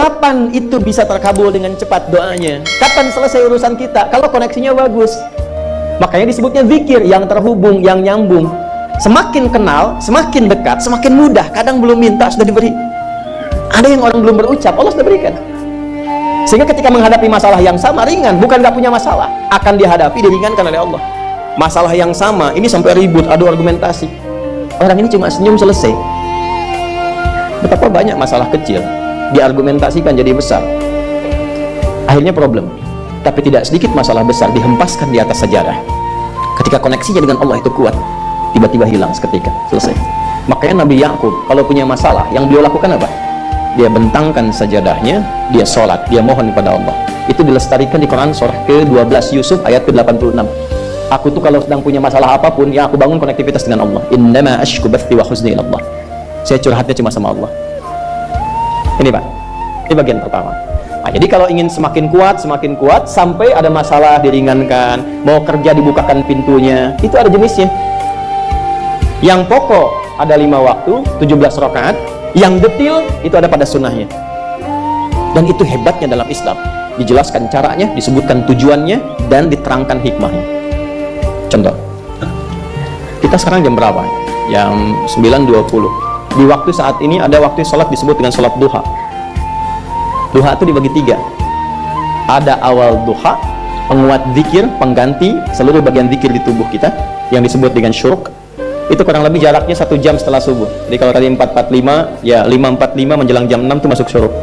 Kapan itu bisa terkabul dengan cepat doanya? Kapan selesai urusan kita? Kalau koneksinya bagus. Makanya disebutnya zikir, yang terhubung, yang nyambung. Semakin kenal, semakin dekat, semakin mudah. Kadang belum minta, sudah diberi. Ada yang orang belum berucap, Allah sudah berikan. Sehingga ketika menghadapi masalah yang sama, ringan. Bukan gak punya masalah, akan dihadapi, diringankan oleh Allah. Masalah yang sama, ini sampai ribut, adu argumentasi. Orang ini cuma senyum, selesai. Betapa banyak masalah kecil diargumentasikan jadi besar, akhirnya problem. Tapi tidak sedikit masalah besar dihempaskan di atas sajadah. Ketika koneksinya dengan Allah itu kuat, tiba-tiba hilang seketika, selesai. Makanya Nabi Yakub kalau punya masalah, yang beliau lakukan apa? Dia bentangkan sajadahnya, dia sholat, dia mohon kepada Allah. Itu dilestarikan di Quran surah ke-12 Yusuf ayat ke-86. Aku tuh kalau sedang punya masalah apapun, ya aku bangun konektivitas dengan Allah. Innama ashku bathi wa huzni ilallah. Saya curhatnya cuma sama Allah. Ini Pak, ini bagian pertama. Nah, jadi kalau ingin semakin kuat sampai ada masalah diringankan, mau kerja dibukakan pintunya, itu ada jenisnya. Yang pokok ada 5 waktu, 17 rakaat. Yang detail itu ada pada sunnahnya. Dan itu hebatnya dalam Islam. Dijelaskan caranya, disebutkan tujuannya, dan diterangkan hikmahnya. Contoh, kita sekarang jam berapa? Jam 9.20. Di waktu saat ini ada waktu sholat disebut dengan sholat duha. Duha itu dibagi 3. Ada awal duha, penguat zikir, pengganti seluruh bagian zikir di tubuh kita, yang disebut dengan syuruk. Itu kurang lebih jaraknya 1 jam setelah subuh. Jadi kalau tadi 4.45, ya 5.45 menjelang jam 6 itu masuk syuruk.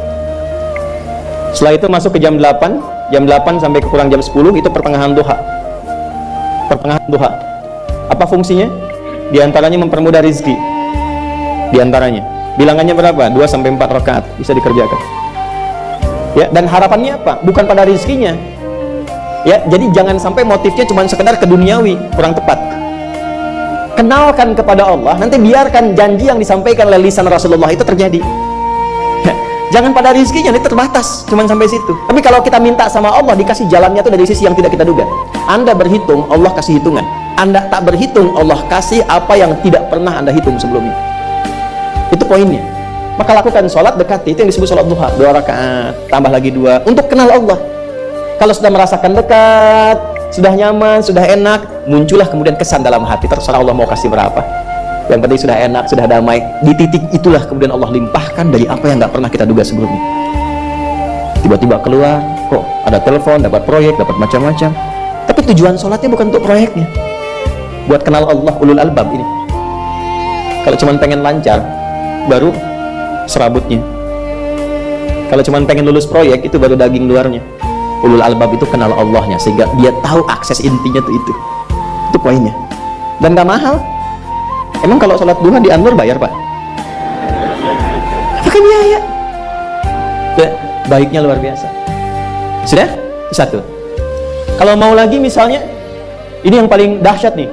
Setelah itu masuk ke jam 8 sampai ke kurang jam 10 itu pertengahan duha. Pertengahan duha. Apa fungsinya? Di antaranya mempermudah rizki. Di antaranya bilangannya berapa? 2 sampai 4 rakaat bisa dikerjakan. Ya, dan harapannya apa? Bukan pada rizkinya. Ya, jadi jangan sampai motifnya cuma sekedar keduniawi, kurang tepat. Kenalkan kepada Allah, nanti biarkan janji yang disampaikan oleh lisan Rasulullah itu terjadi. Ya, jangan pada rizkinya, ini terbatas, cuma sampai situ. Tapi kalau kita minta sama Allah, dikasih jalannya itu dari sisi yang tidak kita duga. Anda berhitung, Allah kasih hitungan. Anda tak berhitung, Allah kasih apa yang tidak pernah Anda hitung sebelumnya. Itu poinnya. Maka lakukan sholat, dekati, itu yang disebut sholat duha. 2 rakaat, tambah lagi 2 untuk kenal Allah. Kalau sudah merasakan dekat, sudah nyaman, sudah enak, muncullah kemudian kesan dalam hati. Terserah Allah mau kasih berapa. Yang penting sudah enak, sudah damai. Di titik itulah kemudian Allah limpahkan dari apa yang nggak pernah kita duga sebelumnya. Tiba-tiba keluar, kok ada telepon, dapat proyek, dapat macam-macam. Tapi tujuan sholatnya bukan untuk proyeknya, buat kenal Allah, ulul albab ini. Kalau cuma pengen lancar, baru serabutnya. Kalau cuma pengen lulus proyek, itu baru daging luarnya. Ulul albab itu kenal Allahnya, sehingga dia tahu akses intinya tuh itu. Itu poinnya. Dan gak mahal. Emang kalau sholat duha di Anwar bayar Pak? Pakai biaya. Baiknya luar biasa. Sudah? Satu. Kalau mau lagi misalnya, ini yang paling dahsyat nih,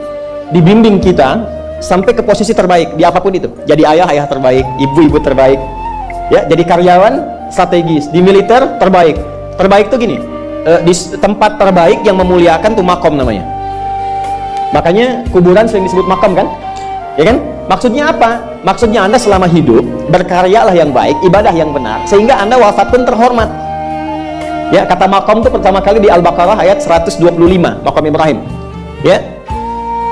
dibimbing kita sampai ke posisi terbaik di apapun itu. Jadi ayah terbaik, ibu terbaik, ya. Jadi karyawan strategis, di militer terbaik. Terbaik tuh gini, di tempat terbaik yang memuliakan tuh makom namanya. Makanya kuburan sering disebut makam kan, ya kan? Maksudnya apa? Maksudnya Anda selama hidup berkaryalah yang baik, ibadah yang benar, sehingga Anda wafat pun terhormat. Ya, kata makom itu pertama kali di Al-Baqarah ayat 125, makom Ibrahim. Ya.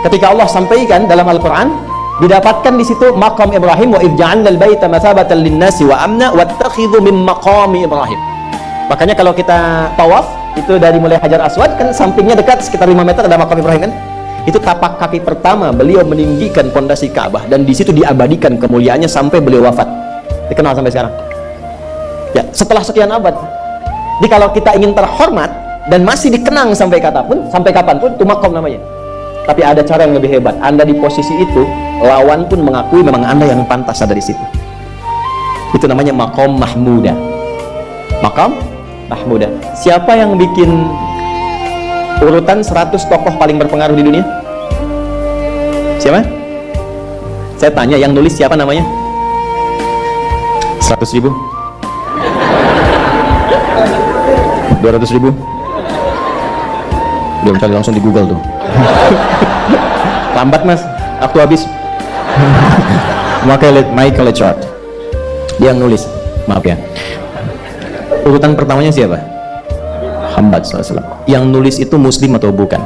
Ketika Allah sampaikan dalam Al-Quran, didapatkan di situ maqam Ibrahim, wa idh ja'alna al-baita mathabatan lin-nasi wa amna wattakhidhu min maqami Ibrahim. Makanya kalau kita tawaf itu dari mulai Hajar Aswad kan sampingnya dekat sekitar 5 meter ada maqam Ibrahim kan? Itu tapak kaki pertama beliau meninggikan pondasi Ka'bah, dan di situ diabadikan kemuliaannya sampai beliau wafat. Dikenal sampai sekarang. Ya, setelah sekian abad. Jadi kalau kita ingin terhormat dan masih dikenang sampai kapanpun, itu maqam namanya. Tapi ada cara yang lebih hebat. Anda di posisi itu, lawan pun mengakui memang Anda yang pantas ada di situ. Itu namanya maqam mahmuda. Maqam mahmuda. Siapa yang bikin urutan 100 tokoh paling berpengaruh di dunia? Siapa? Saya tanya, yang nulis siapa namanya? 100.000? 200.000? Belum, cari langsung di Google tuh. Lambat mas, waktu habis. Michael Chart, dia yang nulis, maaf ya. Urutan pertamanya siapa? Muhammad SAW. Yang nulis itu muslim atau bukan?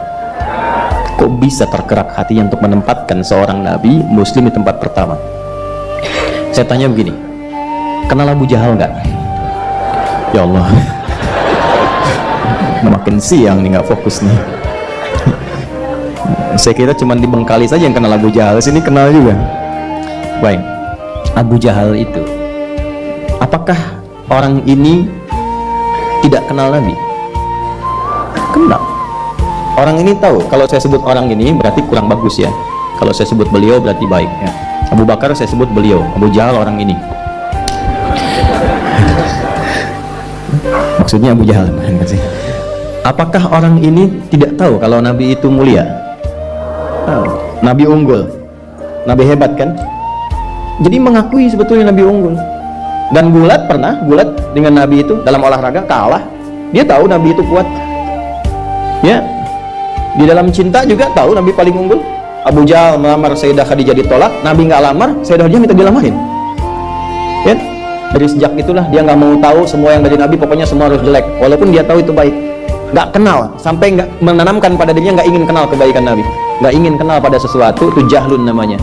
Kok bisa tergerak hatinya untuk menempatkan seorang nabi muslim di tempat pertama? Saya tanya begini, kenal Abu Jahal nggak? Ya Allah, makin siang nih, nggak fokus nih. Saya kira cuma di Bengkali saja yang kenal Abu Jahal, sini kenal juga. Baik, Abu Jahal itu, apakah orang ini tidak kenal Nabi? Kenal. Orang ini tahu, kalau saya sebut orang ini berarti kurang bagus ya. Kalau saya sebut beliau berarti baik ya. Abu Bakar saya sebut beliau, Abu Jahal orang ini. Maksudnya Abu Jahal. Apakah orang ini tidak tahu kalau Nabi itu mulia? Nabi unggul, Nabi hebat kan? Jadi mengakui sebetulnya Nabi unggul. Dan gulat dengan Nabi itu dalam olahraga kalah. Dia tahu Nabi itu kuat. Ya, di dalam cinta juga tahu Nabi paling unggul. Abu Jahal melamar Sayyidah Khadijah ditolak, Nabi nggak lamar, Sayyidah Khadijah minta dilamarin. Ya, dari sejak itulah dia nggak mau tahu semua yang dari Nabi, pokoknya semua harus jelek, walaupun dia tahu itu baik. Nggak kenal, sampai nggak menanamkan pada dirinya, nggak ingin kenal kebaikan Nabi, nggak ingin kenal pada sesuatu, itu jahlun namanya.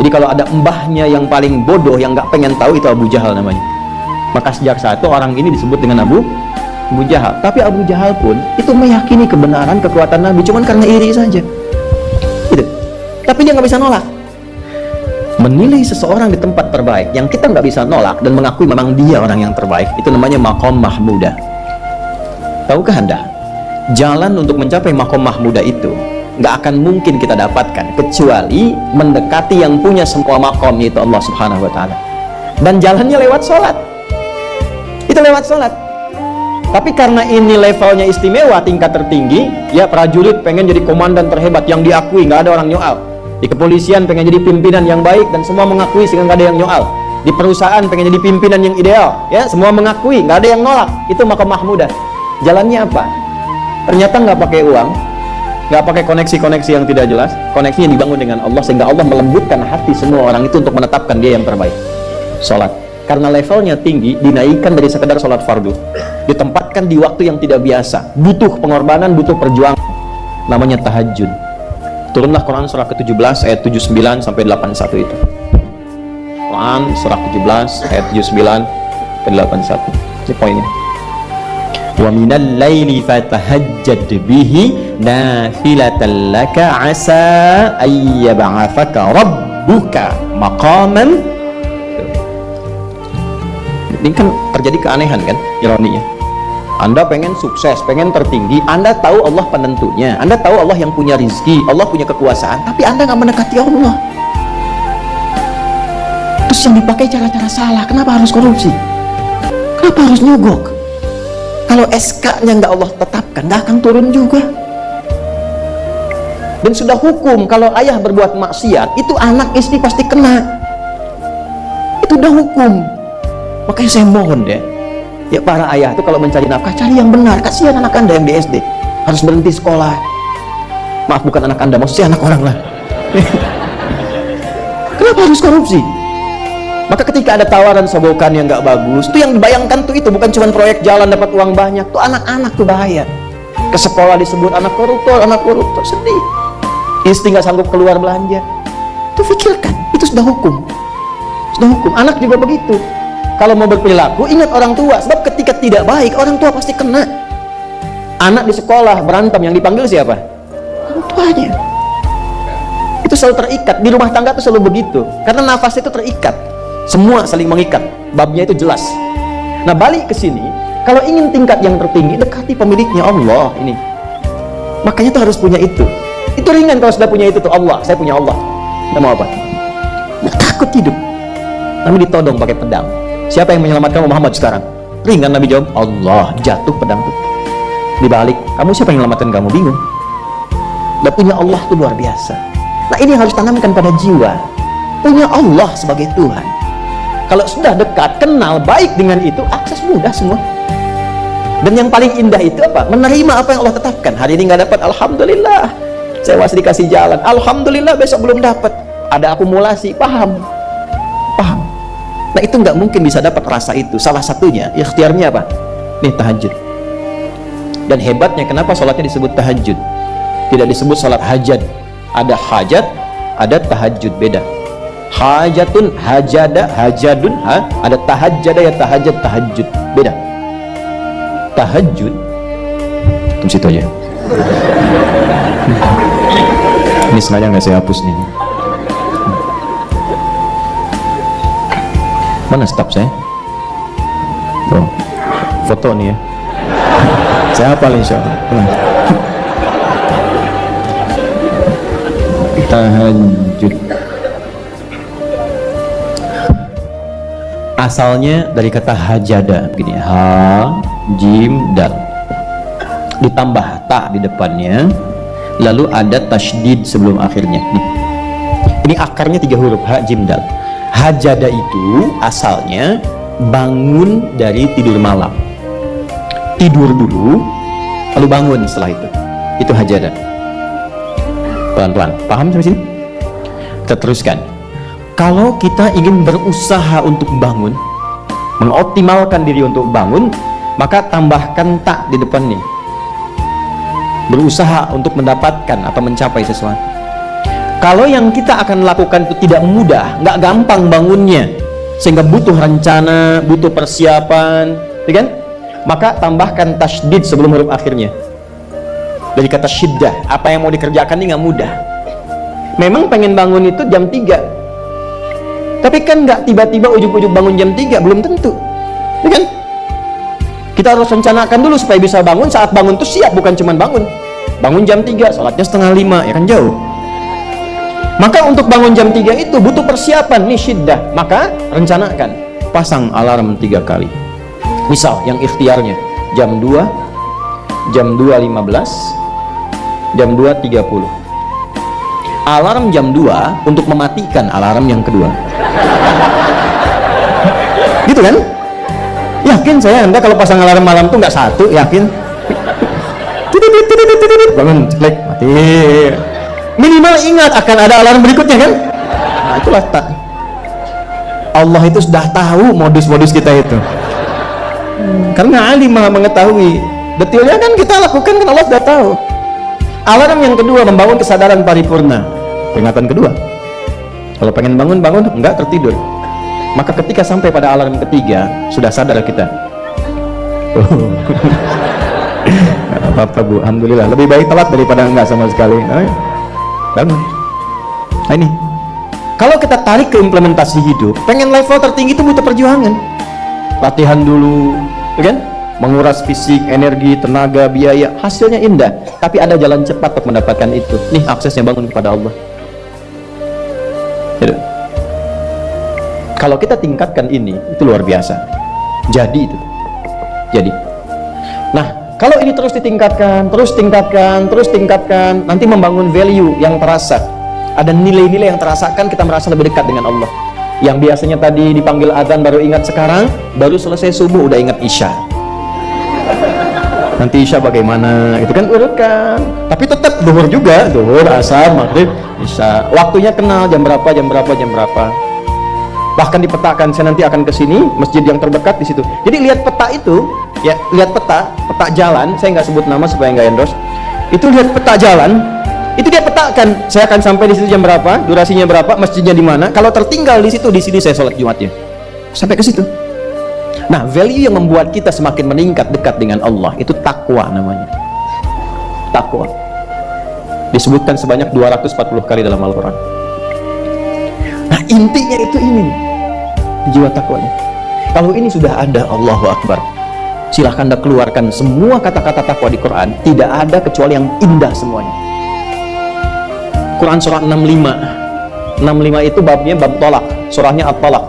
Jadi kalau ada mbahnya yang paling bodoh yang nggak pengen tahu, itu Abu Jahal namanya. Maka sejak saat itu orang ini disebut dengan Abu Jahal. Tapi Abu Jahal pun itu meyakini kebenaran kekuatan Nabi, cuman karena iri saja gitu. Tapi dia nggak bisa nolak. Menilai seseorang di tempat terbaik yang kita nggak bisa nolak dan mengakui memang dia orang yang terbaik, itu namanya maqam mahmudah. Tahukah Anda, jalan untuk mencapai maqam mahmudah itu nggak akan mungkin kita dapatkan kecuali mendekati yang punya semua maqam, yaitu Allah Subhanahu wa Ta'ala. Dan jalannya lewat sholat. Itu lewat sholat. Tapi karena ini levelnya istimewa, tingkat tertinggi, ya prajurit pengen jadi komandan terhebat yang diakui, nggak ada orang nyoal. Di kepolisian pengen jadi pimpinan yang baik dan semua mengakui sehingga nggak ada yang nyoal. Di perusahaan pengen jadi pimpinan yang ideal, ya semua mengakui, nggak ada yang nolak. Itu maqam mahmudah. Jalannya apa? Ternyata nggak pakai uang, nggak pakai koneksi-koneksi yang tidak jelas. Koneksi yang dibangun dengan Allah sehingga Allah melembutkan hati semua orang itu untuk menetapkan dia yang terbaik. Sholat, karena levelnya tinggi, dinaikkan dari sekedar sholat fardu, ditempatkan di waktu yang tidak biasa, butuh pengorbanan, butuh perjuangan, namanya tahajud. Turunlah Quran surah ke-17 ayat 79 sampai 81 itu. Quran surah ke-17 ayat 79 ke 81. Ini poinnya. Wa minal laili fatahajjad bihi nafilatan laka asa ayyab'athaka rabbuka maqaman. Ini kan terjadi keanehan kan, ironinya. Anda pengen sukses, pengen tertinggi, Anda tahu Allah penentunya, Anda tahu Allah yang punya rizki, Allah punya kekuasaan, tapi Anda nggak mendekati Allah. Terus yang dipakai cara-cara salah. Kenapa harus korupsi? Kenapa harus nyogok? Kalau SK-nya nggak Allah tetapkan, nggak akan turun juga. Dan sudah hukum, kalau ayah berbuat maksiat, itu anak istri pasti kena. Itu udah hukum. Makanya saya mohon deh, ya para ayah itu kalau mencari nafkah, cari yang benar. Kasihan anak Anda yang di SD harus berhenti sekolah. Maaf, bukan anak Anda, maksudnya anak orang lah. Kenapa harus korupsi? Maka ketika ada tawaran sogokan yang nggak bagus, tuh yang dibayangkan tuh itu bukan cuma proyek jalan dapat uang banyak, tuh anak-anak tuh bahaya. Ke sekolah disebut anak koruptor, sedih. Istri nggak sanggup keluar belanja. Tuh pikirkan, itu sudah hukum. Sudah hukum. Anak juga begitu. Kalau mau berperilaku, ingat orang tua. Sebab ketika tidak baik, orang tua pasti kena. Anak di sekolah berantem, yang dipanggil siapa? Orang tuanya. Itu selalu terikat. Di rumah tangga itu selalu begitu. Karena nafas itu terikat. Semua saling mengikat. Babnya itu jelas. Nah, balik ke sini. Kalau ingin tingkat yang tertinggi, dekati pemiliknya, Allah ini. Makanya itu harus punya itu. Itu ringan kalau sudah punya itu tuh. Allah, saya punya Allah. Kita mau apa? Nggak takut hidup. Namun ditodong pakai pedang. Siapa yang menyelamatkan Muhammad sekarang? Ringan Nabi jawab, Allah. Jatuh pedang itu. Dibalik, kamu siapa yang menyelamatkan kamu? Bingung. Dan punya Allah itu luar biasa. Nah, ini harus tanamkan pada jiwa. Punya Allah sebagai Tuhan. Kalau sudah dekat, kenal baik dengan itu, akses mudah semua. Dan yang paling indah itu apa? Menerima apa yang Allah tetapkan. Hari ini nggak dapat, alhamdulillah. Saya masih dikasih jalan, alhamdulillah. Besok belum dapat, ada akumulasi. Paham? Nah, itu nggak mungkin bisa dapat rasa itu. Salah satunya ikhtiarnya apa? Nih tahajud. Dan hebatnya kenapa sholatnya disebut tahajud, tidak disebut sholat hajat. Ada hajat, ada tahajud, beda. Hajatun, hajada, hajadun, ada tahajjada ya tahajat, tahajud, beda. Tahajud tunggu situ aja. Ini sengaja nggak saya hapus nih. Mana staf saya? Tuh, foto nih ya. Saya hafal insya Allah. Tahajud asalnya dari kata hajada, begini, ha, jim, dal, ditambah ta di depannya, lalu ada tasydid sebelum akhirnya. Ini akarnya 3 huruf, ha, jim, dal. Hajada itu asalnya bangun dari tidur malam, tidur dulu lalu bangun setelah itu hajada. Pelan-pelan, paham sampai sini? Kita teruskan. Kalau kita ingin berusaha untuk bangun, mengoptimalkan diri untuk bangun, maka tambahkan tak di depannya. Berusaha untuk mendapatkan atau mencapai sesuatu. Kalau yang kita akan lakukan itu tidak mudah, nggak gampang bangunnya, sehingga butuh rencana, butuh persiapan, kan? Maka tambahkan tasydid sebelum huruf akhirnya. Dari kata syiddah, apa yang mau dikerjakan ini nggak mudah. Memang pengen bangun itu jam 3, tapi kan nggak tiba-tiba ujuk-ujuk bangun jam 3, belum tentu, kan? Kita harus rencanakan dulu supaya bisa bangun. Saat bangun tuh siap, bukan cuma bangun jam 3, sholatnya 4:30, ya kan jauh. Maka untuk bangun jam 3 itu butuh persiapan, nih syiddah. Maka rencanakan, pasang alarm 3 kali. Misal yang ikhtiarnya jam 2, jam 2.15, jam 2.30. Alarm jam 2 untuk mematikan alarm yang kedua. Gitu kan? Yakin saya Anda kalau pasang alarm malam tuh nggak satu, yakin? Bangun, ceklek, mati. Minimal ingat akan ada alarm berikutnya kan? Nah itulah tak. Allah itu sudah tahu modus-modus kita itu. Karena alim maha mengetahui. Detailnya kan kita lakukan kan Allah sudah tahu. Alarm yang kedua membangun kesadaran paripurna. Peringatan kedua. Kalau pengen bangun, enggak tertidur. Maka ketika sampai pada alarm ketiga, sudah sadar kita. Apa-apa Bu, alhamdulillah. Lebih baik telat daripada enggak sama sekali. Bangun. Nah ini, kalau kita tarik ke implementasi hidup, pengen level tertinggi itu butuh perjuangan. Latihan dulu, kan? Menguras fisik, energi, tenaga, biaya. Hasilnya indah, tapi ada jalan cepat untuk mendapatkan itu. Nih aksesnya, bangun kepada Allah. Gitu. Kalau kita tingkatkan ini, itu luar biasa. Jadi itu. Jadi. Nah, kalau ini terus ditingkatkan, terus tingkatkan, nanti membangun value yang terasa. Ada nilai-nilai yang terasakan, kita merasa lebih dekat dengan Allah. Yang biasanya tadi dipanggil adzan baru ingat sekarang, baru selesai subuh udah ingat isya. Nanti isya bagaimana? Itu kan urutkan. Tapi tetap zuhur juga, zuhur, asar, maghrib, isya. Waktunya kenal jam berapa. Bahkan dipetakan, saya nanti akan ke sini, masjid yang terdekat di situ. Jadi lihat peta itu, ya lihat peta jalan. Saya nggak sebut nama supaya nggak endorse. Itu lihat peta jalan, itu dia petakan. Saya akan sampai di situ jam berapa, durasinya berapa, masjidnya di mana. Kalau tertinggal di situ, di sini saya sholat Jumatnya. Sampai ke situ. Nah, value yang membuat kita semakin meningkat dekat dengan Allah itu takwa namanya. Takwa. Disebutkan sebanyak 240 kali dalam Al-Quran. Nah, intinya itu ini, jiwa takwanya. Kalau ini sudah ada, Allahu Akbar. Silahkan Anda keluarkan semua kata-kata takwa di Quran. Tidak ada kecuali yang indah semuanya. Quran surah 65. 65 itu babnya bab tolak. Surahnya at-tolak.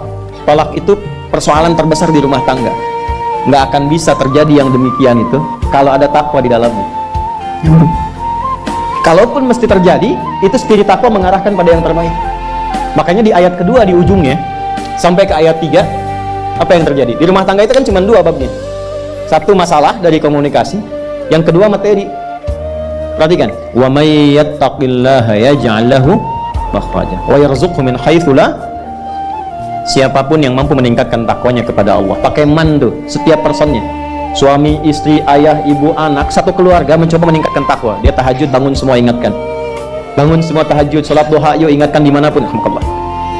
Tolak itu persoalan terbesar di rumah tangga. Nggak akan bisa terjadi yang demikian itu kalau ada takwa di dalamnya. Kalaupun mesti terjadi, itu spirit takwa mengarahkan pada yang terbaik. Makanya di ayat kedua di ujungnya sampai ke ayat 3, apa yang terjadi? Di rumah tangga itu kan cuma 2 babnya. Satu masalah dari komunikasi, yang kedua materi. Perhatikan, wa may yattaqillaha yaj'al lahu makhraja wa yarzuqhu min haitsu la. Siapapun yang mampu meningkatkan takwanya kepada Allah, pakai man tuh, setiap personnya. Suami, istri, ayah, ibu, anak, satu keluarga mencoba meningkatkan takwa. Dia tahajud, bangun semua ingatkan. Bangun semua tahajud, sholat duha, yuk ingatkan dimanapun.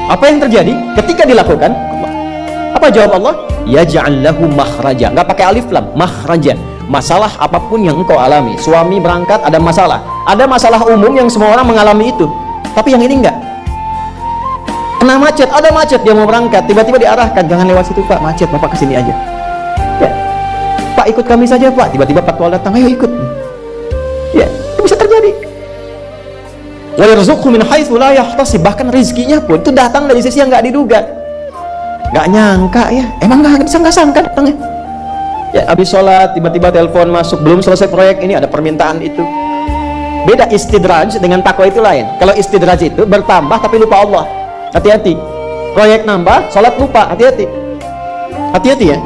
Apa yang terjadi ketika dilakukan? Apa jawab Allah? Yaj'al lahu makhraja. Nggak pakai alif lam, makhraja. Masalah apapun yang engkau alami, suami berangkat ada masalah. Ada masalah umum yang semua orang mengalami itu, tapi yang ini enggak. Kena macet, ada macet, dia mau berangkat, tiba-tiba diarahkan, jangan lewat situ Pak, macet, Bapak kesini aja. Ya. Pak, ikut kami saja Pak. Tiba-tiba patwal datang, ayo ikut. Ya, itu bisa terjadi. Wa yarzuqhu min haitsu la yahtasib. Bahkan rezekinya pun itu datang dari sisi yang nggak diduga. Nggak nyangka ya, emang nggak disangka-sangka datangnya. Ya, habis sholat tiba-tiba telepon masuk, belum selesai proyek ini ada permintaan itu. Beda istidraj dengan takwa itu lain. Kalau istidraj itu bertambah tapi lupa Allah, hati-hati. Proyek nambah, sholat lupa, hati-hati. Hati-hati ya.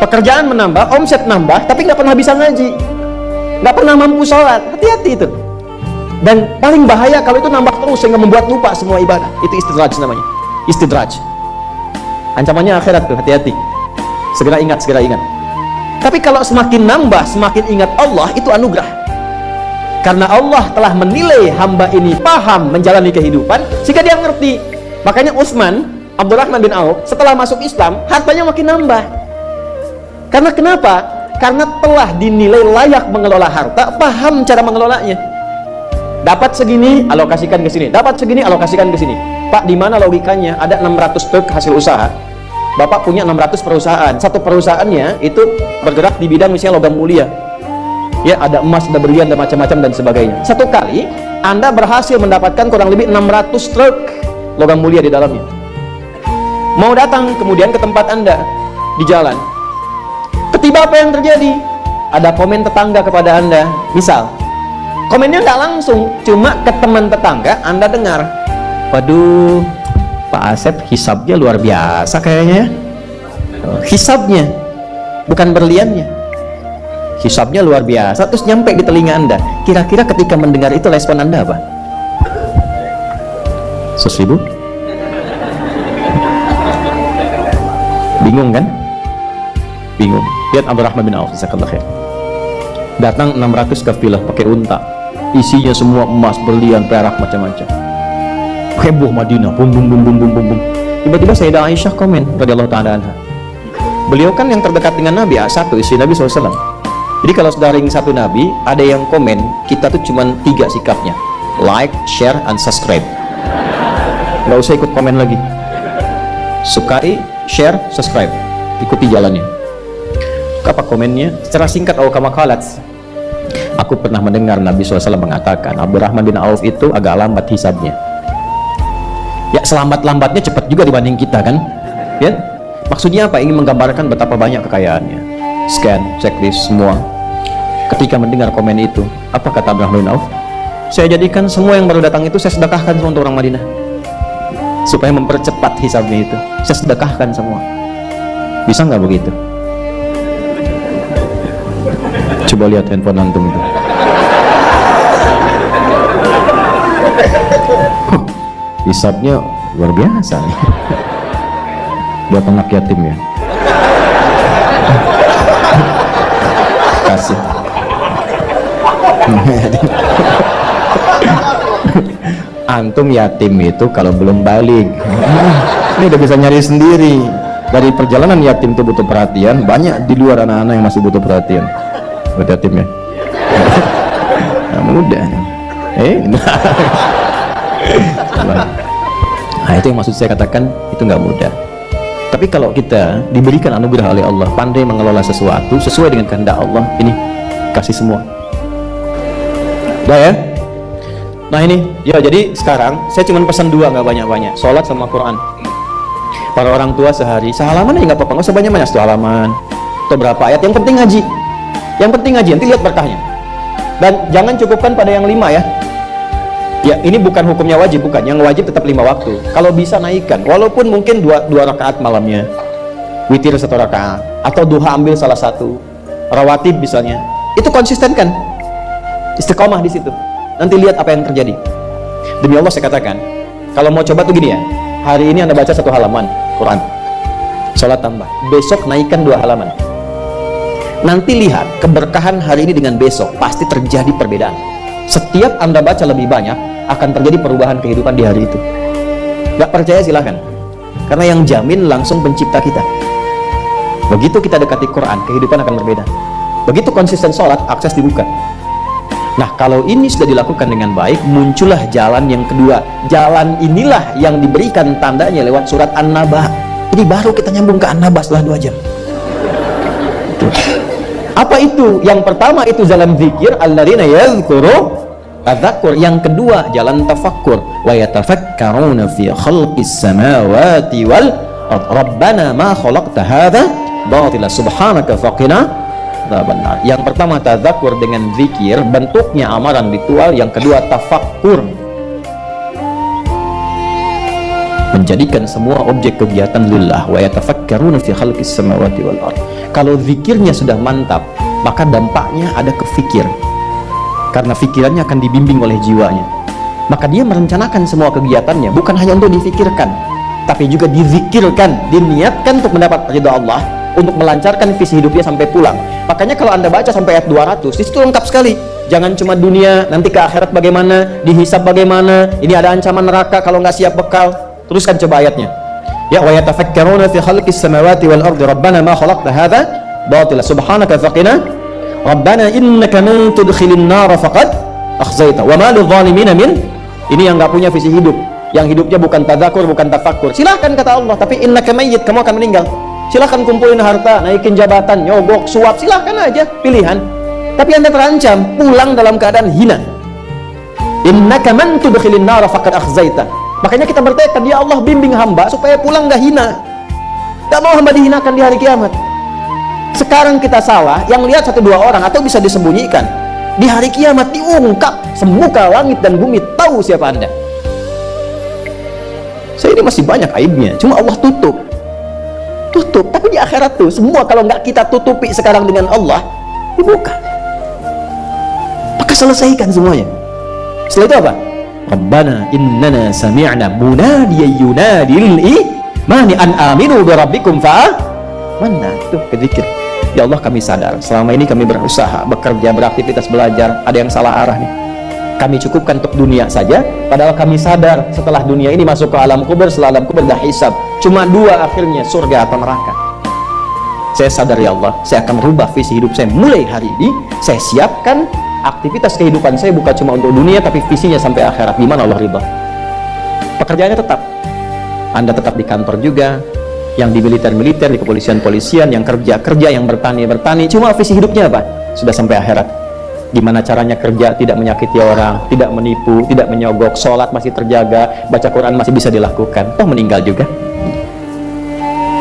Pekerjaan menambah, omset nambah, tapi nggak pernah bisa ngaji, nggak pernah mampu sholat, hati-hati itu. Dan paling bahaya kalau itu nambah terus sehingga membuat lupa semua ibadah. Itu istidraj namanya, istidraj. Ancamannya akhirat tuh, hati-hati. Segera ingat, segera ingat. Tapi kalau semakin nambah, semakin ingat Allah, itu anugerah. Karena Allah telah menilai hamba ini paham menjalani kehidupan, sehingga dia ngerti. Makanya Utsman, Abdurrahman bin Auf, setelah masuk Islam, hartanya makin nambah. Karena kenapa? Karena telah dinilai layak mengelola harta, paham cara mengelolanya. Dapat segini, alokasikan ke sini. Dapat segini, alokasikan ke sini. Pak, di mana logikanya? Ada 600 truk hasil usaha. Bapak punya 600 perusahaan. Satu perusahaannya itu bergerak di bidang misalnya logam mulia. Ya, ada emas, ada berlian, dan macam-macam dan sebagainya. Satu kali Anda berhasil mendapatkan kurang lebih 600 truk logam mulia di dalamnya. Mau datang kemudian ke tempat Anda di jalan. Ketiba apa yang terjadi? Ada komen tetangga kepada Anda. Misal, komennya nggak langsung, cuma ke teman tetangga Anda dengar. Waduh, Pak Asep hisabnya luar biasa kayaknya. Hisabnya, bukan berliannya. Hisabnya luar biasa. Terus nyampe di telinga Anda. Kira-kira ketika mendengar itu respon Anda apa? 100.000? Bingung kan? Bingung. Lihat Abdurrahman bin Auf, jazakallahu khair. Datang 600 kafilah pakai unta. Isinya semua emas, berlian, perak, macam-macam. Heboh Madinah, bum bum bum bum bum bum bum. Tiba-tiba Sayyidah Aisyah komen radhiyallahu ta'ala anha. Beliau kan yang terdekat dengan Nabi, satu istri Nabi SAW. Jadi kalau sudah ring satu Nabi, ada yang komen, kita tuh cuma 3 sikapnya: like, share, and subscribe. Nggak usah ikut komen lagi. Sukai, share, subscribe, ikuti jalannya. Apa komennya? Secara singkat, kama qalat, aku pernah mendengar Nabi SAW mengatakan Abdurrahman bin Auf itu agak lambat hisabnya. Ya, selambat-lambatnya cepat juga dibanding kita kan, ya. Maksudnya apa? Ingin menggambarkan betapa banyak kekayaannya. Scan, checklist semua. Ketika mendengar komen itu, apa kata Abdurrahman bin Auf? Saya jadikan semua yang baru datang itu saya sedekahkan semua untuk orang Madinah, supaya mempercepat hisabnya itu. Saya sedekahkan semua. Bisa nggak begitu? Coba lihat handphone antum itu. Hisabnya luar biasa nih. Buat anak yatim ya. Kasih. Antum yatim itu kalau belum balik, ini udah bisa nyari sendiri. Dari perjalanan yatim itu butuh perhatian. Banyak di luar anak-anak yang masih butuh perhatian. Buat yatim ya. Nah, mudah. Nah, itu yang maksud saya katakan, itu nggak mudah. Tapi kalau kita diberikan anugerah oleh Allah, pandai mengelola sesuatu sesuai dengan kehendak Allah, ini kasih semua. Udah ya? Nah ini, ya jadi sekarang saya cuma pesan 2, nggak banyak-banyak. Sholat sama Quran. Para orang tua sehari sehalaman aja nggak apa-apa, nggak usah banyak-banyak, 1 halaman atau berapa ayat. Yang penting ngaji. Yang penting ngaji, nanti lihat berkahnya. Dan jangan cukupkan pada yang 5 ya. Ya, ini bukan hukumnya wajib, bukan. Yang wajib tetap 5 waktu. Kalau bisa naikkan, walaupun mungkin 2 rakaat malamnya, witir 1 rakaat, atau duha ambil salah satu, rawatib misalnya. Itu konsistenkan, istiqomah di situ. Nanti lihat apa yang terjadi. Demi Allah saya katakan, kalau mau coba tuh gini ya. Hari ini Anda baca 1 halaman Quran, sholat tambah. Besok naikkan 2 halaman. Nanti lihat keberkahan hari ini dengan besok pasti terjadi perbedaan. Setiap Anda baca lebih banyak, akan terjadi perubahan kehidupan di hari itu. Gak percaya silahkan, karena yang jamin langsung pencipta kita. Begitu kita dekati Quran, kehidupan akan berbeda. Begitu konsisten sholat, akses dibuka. Nah, kalau ini sudah dilakukan dengan baik, muncullah jalan yang kedua. Jalan inilah yang diberikan tandanya lewat surat An-Naba. Ini baru kita nyambung ke An-Naba setelah 2 jam. Apa itu? Yang pertama itu jalan zikir, alladzina yadhkuru tadzakkur. Yang kedua jalan tafakkur, wa yatafakkaruna fi khalqis samawati wal ard. Rabbana ma khalaqta hadza batila subhanaka faqina adzabannar. Yang pertama tadzakkur dengan zikir, bentuknya amaran ritual. Yang kedua tafakkur, menjadikan semua objek kegiatan lillah. Wa yatafakkaruna fi khalqis samawati wal ard. Kalau zikirnya sudah mantap, maka dampaknya ada ke fikir, karena fikirannya akan dibimbing oleh jiwanya. Maka dia merencanakan semua kegiatannya bukan hanya untuk difikirkan, tapi juga dizikirkan, diniatkan untuk mendapat ridha Allah, untuk melancarkan visi hidupnya sampai pulang. Makanya kalau Anda baca sampai ayat 200, di situ lengkap sekali. Jangan cuma dunia, nanti ke akhirat bagaimana, dihisab bagaimana, ini ada ancaman neraka kalau nggak siap bekal. Teruskan coba ayatnya. Ya, wa yatafakkaruna fi khalqis samawati wal ardi rabbana ma khalaqta hadza batila subhanaka faqina rabbana innaka man tudkhilin nar faqad akhzaita wa ma lidh-dhalimin min. Ini yang nggak punya visi hidup, yang hidupnya bukan tadzakur, bukan tafakkur. Silakan kata Allah, tapi innaka mayyit, kamu akan meninggal. Silakan kumpulin harta, naikin jabatan, nyogok, suap, silakan aja, pilihan. Tapi Anda terancam pulang dalam keadaan hina. Innaka man tudkhilin nar faqad akhzaita. Makanya kita bertekad, ya Allah bimbing hamba supaya pulang gak hina. Gak mau hamba dihinakan di hari kiamat. Sekarang kita salah, yang lihat 1-2 orang atau bisa disembunyikan. Di hari kiamat diungkap, semuka langit dan bumi tahu siapa Anda. Saya ini masih banyak aibnya, cuma Allah tutup. Tapi di akhirat tuh semua kalau nggak kita tutupi sekarang dengan Allah, dibuka. Maka selesaikan semuanya. Setelah itu apa? Rabbana innana sami'na munadiyan yunadi lil imani an aminu bi rabbikum fa amanna. Tuh kezikir. Ya Allah, kami sadar selama ini kami berusaha, bekerja, beraktivitas, belajar, ada yang salah arah nih. Kami cukupkan untuk dunia saja, padahal kami sadar setelah dunia ini masuk ke alam kubur, setelah alam kubur dah hisab. Cuma 2 akhirnya, surga atau neraka. Saya sadar ya Allah, saya akan merubah visi hidup saya mulai hari ini. Saya siapkan aktivitas kehidupan saya bukan cuma untuk dunia, tapi visinya sampai akhirat. Gimana Allah ridha? Pekerjaannya tetap, Anda tetap di kantor juga, yang di militer-militer, di kepolisian-polisian, yang kerja-kerja, yang bertani-bertani. Cuma visi hidupnya apa? Sudah sampai akhirat. Gimana caranya kerja tidak menyakiti orang, tidak menipu, tidak menyogok, sholat masih terjaga, baca Quran masih bisa dilakukan. Toh meninggal juga.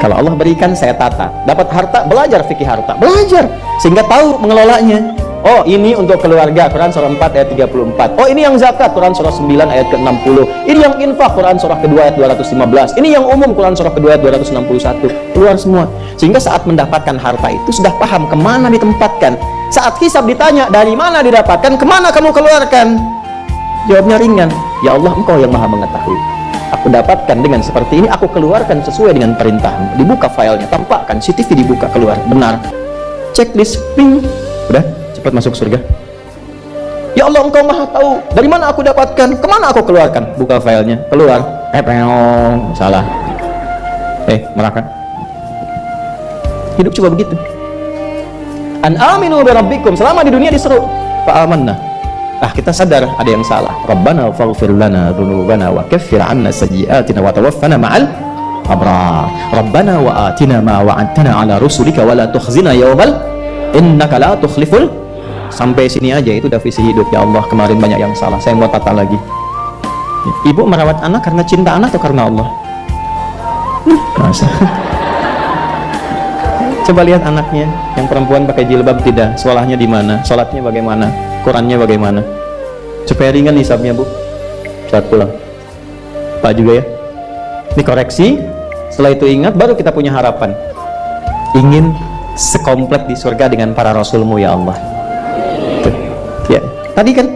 Kalau Allah berikan, saya tata. Dapat harta, belajar fikih harta, belajar sehingga tahu mengelolanya. Oh, ini untuk keluarga, Quran surah 4 ayat 34. Oh, ini yang zakat, Quran surah 9 ayat ke-60. Ini yang infak, Quran surah kedua ayat 215. Ini yang umum, Quran surah kedua ayat 261. Keluar semua. Sehingga saat mendapatkan harta itu sudah paham kemana ditempatkan. Saat hisab ditanya, dari mana didapatkan, kemana kamu keluarkan? Jawabnya ringan, ya Allah, Engkau yang maha mengetahui. Aku dapatkan dengan seperti ini, aku keluarkan sesuai dengan perintahmu. Dibuka filenya, tampakkan, CCTV dibuka, keluar, benar. Checklist, ping, udah, cepat masuk surga. Ya Allah, Engkau maha tahu, dari mana aku dapatkan, kemana aku keluarkan? Buka filenya, keluar, salah, neraka. Hidup coba begitu. An aminu bi rabbikum, selama di dunia diseru fa amanna. Kita sadar ada yang salah. Rabbana faghfir lana dzunubana wa kaffir 'anna sayyi'atina wa tawaffana ma'al abrar. Rabbana wa atina ma wa'adtana 'ala rusulika wa la tukhzina yawmal innaka la tukhliful. Sampai sini aja itu udah visi hidup. Ya Allah, kemarin banyak yang salah, saya mau tata lagi. Ibu merawat anak karena cinta anak atau karena Allah? Masa coba lihat anaknya yang perempuan pakai jilbab tidak, sekolahnya di mana, sholatnya bagaimana, Qurannya bagaimana, supaya ringan hisabnya Bu saat pulang. Pak juga ya, ini koreksi. Setelah itu ingat, baru kita punya harapan, ingin sekomplek di surga dengan para rasulmu ya Allah. Tuh. Ya, tadi kan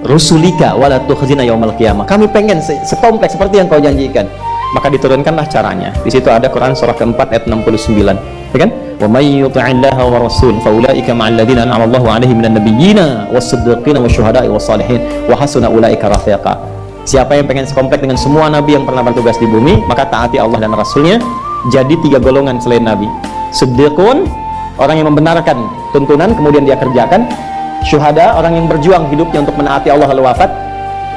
rusulika wala tukhzina yaumal qiyamah, kami pengen sekomplek seperti yang kau janjikan. Maka diturunkanlah caranya. Di situ ada Quran surah keempat ayat 69, ya kan? Wa may yuti'illaha wa rasul fa ulaika ma'al ladzina an'ama Allahu 'alaihim minan nabiyyina was-siddiqina wasyuhada'i was-shalihin wa hasuna ulaika rafiqa. Siapa yang pengen sekomplek dengan semua nabi yang pernah bertugas di bumi, maka taati Allah dan Rasulnya. Jadi 3 golongan selain nabi. Siddiqun, orang yang membenarkan tuntunan kemudian dia kerjakan. Syuhada, orang yang berjuang hidupnya untuk menaati Allah lalu wafat.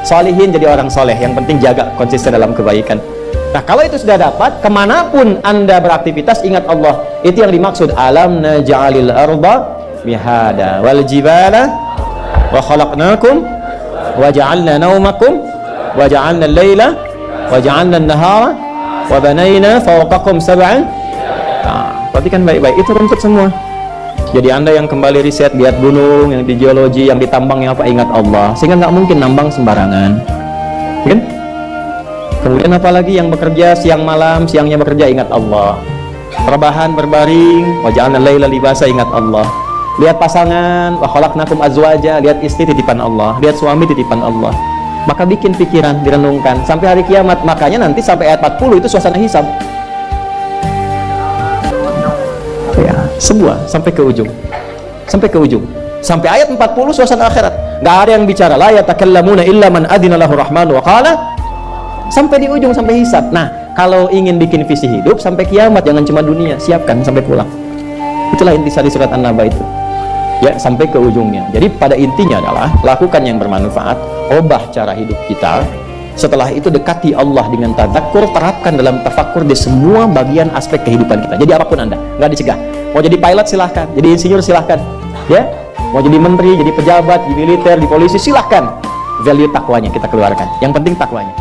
Salihin, jadi orang soleh, yang penting jaga konsisten dalam kebaikan. Nah, kalau itu sudah dapat, kemanapun anda beraktivitas, ingat Allah. Itu yang dimaksud alam naj'alil arda mihada wal jibala wa khalaqnakum wa ja'alna naumakum wa ja'alna al-laila wa ja'alna an-nahara wa banayna fawqakum sab'an. Nah, perhatikan baik-baik, itu rumput semua. Jadi anda yang kembali riset, lihat gunung, yang di geologi, yang ditambang, yang apa, ingat Allah. Sehingga nggak mungkin nambang sembarangan, kan? Kemudian apalagi yang bekerja siang malam, siangnya bekerja, ingat Allah. Rebahan, berbaring, wa ja'alna laila libasa, ingat Allah. Lihat pasangan, wa khalaqnakum azwaja, lihat istri titipan Allah, lihat suami titipan Allah. Maka bikin pikiran, direnungkan sampai hari kiamat. Makanya nanti sampai ayat 40 itu suasana hisab. Ya, semua sampai ke ujung. Sampai ke ujung. Sampai ayat 40 suasana akhirat. Enggak ada yang bicara, la yatakallamuna illa man adzina lahu rahmanu wa qala. Sampai di ujung, sampai hisab. Nah, kalau ingin bikin visi hidup sampai kiamat, jangan cuma dunia, siapkan sampai pulang. Itulah intisari surat An-Naba itu. Ya, sampai ke ujungnya. Jadi pada intinya adalah lakukan yang bermanfaat, ubah cara hidup kita. Setelah itu dekati Allah dengan tadzakkur, terapkan dalam tafakkur di semua bagian aspek kehidupan kita. Jadi apapun anda, nggak dicegah. Mau jadi pilot silahkan, jadi insinyur silahkan, ya. Mau jadi menteri, jadi pejabat, di militer, di polisi silahkan. Value takwanya kita keluarkan. Yang penting takwanya.